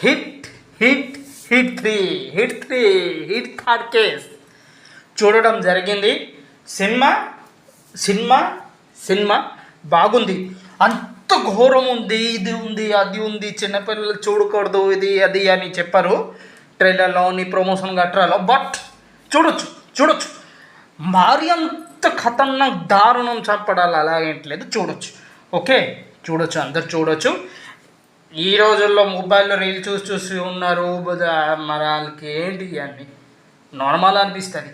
Hit hit hit three hit third case చూడడం జరిగింది. Cinema cinema cinema బాగుంది. అంత ఘోరం ఉంది, ఇది ఉంది, అది ఉంది, చిన్నపిల్లలు చూడకూడదు ఇది అది అని చెప్పారు ట్రైలర్లోని ప్రమోషన్ గట్రాలో. బట్ చూడొచ్చు మరి అంత ఖతర్నాక్ దారుణం చంపడాలి అలాగేంటలేదు, చూడొచ్చు. ఓకే, చూడొచ్చు, అందరు చూడొచ్చు. ఈ రోజుల్లో మొబైల్లో రీల్ చూసి ఉన్నారు మరి వాళ్ళకి ఏంటి అన్నీ నార్మల్ అనిపిస్తుంది.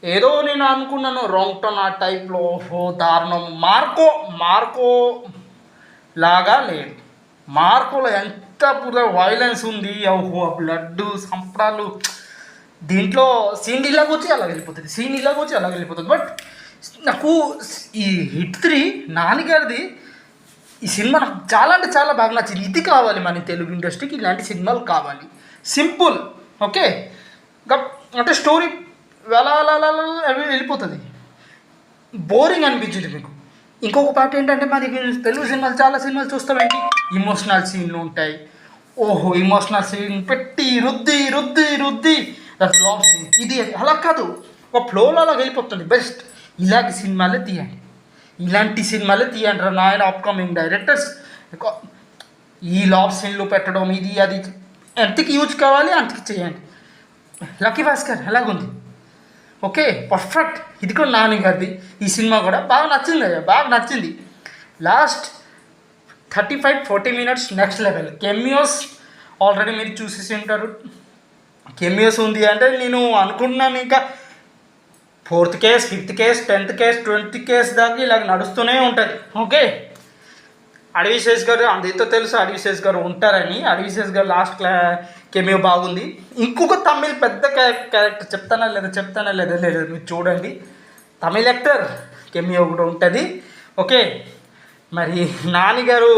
ఏదో నేను అనుకున్నాను రాంగ్ టర్న్ ఆ టైప్లో, ఓహో దారుణం. మార్కో లాగా లేదు. మార్కోలో ఎంత వైలెన్స్ ఉంది, ఓహో బ్లడ్ సంపడాలు. దీంట్లో సీన్ ఇలాగొచ్చి అలా వెళ్ళిపోతుంది. బట్ నాకు ఈ హిట్ 3 నాన్నగారిది ఈ సినిమా నాకు చాలా అంటే చాలా బాగా నచ్చింది. ఇది కావాలి మన తెలుగు ఇండస్ట్రీకి, ఇలాంటి సినిమాలు కావాలి. సింపుల్, ఓకే, అంటే స్టోరీ వెళ్ళిపోతుంది, బోరింగ్ అనిపించింది మీకు. ఇంకొక పార్ట్ ఏంటంటే మనకి తెలుగు సినిమాలు చాలా సినిమాలు చూస్తామేంటి, ఇమోషనల్ సీన్లు ఉంటాయి. ఓహో ఇమోషనల్ సీన్ పెట్టి రుద్ది లవ్ సీన్ ఇది అలా కాదు, ఒక ఫ్లోలో అలా వెళ్ళిపోతుంది. బెస్ట్ ఇలాంటి సినిమాలే తీయండి రా నాయన. అప్కమింగ్ డైరెక్టర్స్ ఈ లవ్ సీన్లు పెట్టడం ఇది అది ఎంతకి యూజ్ కావాలి అంతకి చేయండి. లక్కీ భాస్కర్ ఎలాగుంది, ఓకే పర్ఫెక్ట్. ఇది కూడా నాన్నగారిది. ఈ సినిమా కూడా బాగా నచ్చింది. Last 35-40 minutes next level. కెమియోస్ already మీరు చూసేసి ఉంటారు. కెమియోస్ ఉంది అంటే నేను అనుకుంటున్నాను ఇంకా 4th case 5th case 10th case 20th case దాకా ఇలాగ నడుస్తూనే ఉంటుంది. ఓకే, అడవిశేష్ గారు అందరితో తెలుసు అడవిశేష్ గారు ఉంటారని. అడవిశేష్ గారు లాస్ట్ కెమియో బాగుంది. ఇంకొక తమిళ్ పెద్ద క్యారెక్టర్ చెప్తానా లేదా మీరు చూడండి. తమిళ్ యాక్టర్ కెమియో కూడా ఉంటుంది. ఓకే, మరి నాన్నగారు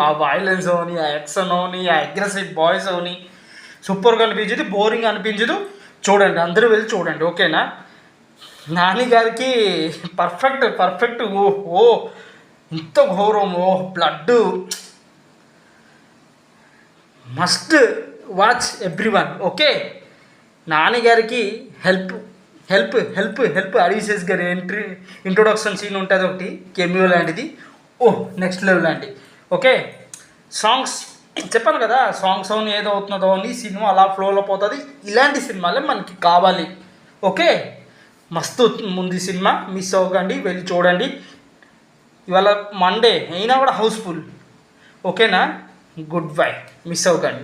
ఆ వైలెన్స్ అని, ఆ యాక్షన్ అని, ఆ అగ్రెసివ్ బాయ్స్ అని సూపర్గా అనిపించదు, బోరింగ్ అనిపించదు. చూడండి, అందరూ వెళ్ళి చూడండి, ఓకేనా. నాన్నగారికి పర్ఫెక్ట్. ఓ ఇంత ఘోరం, ఓ blood, must watch everyone. Okay, నాన్నగారికి హెల్ప్ అడవిశేష్ గారి ఇంట్రొడక్షన్ సీన్ ఉంటుంది ఒకటి, కెమియో లాంటిది. నెక్స్ట్ లెవెల్ లాంటి. ఓకే, సాంగ్స్ చెప్పాను కదా, సాంగ్స్ అని ఏదో అవుతున్నదో అని సినిమా అలా ఫ్లోలో పోతుంది. ఇలాంటి సినిమాలే మనకి కావాలి. ఓకే, మస్తు ముందు సినిమా, మిస్ అవ్వకండి, వెళ్ళి చూడండి. ఇవాళ మండే అయినా కూడా హౌస్ఫుల్. ఓకేనా, గుడ్ బై, మిస్ అవ్వకండి.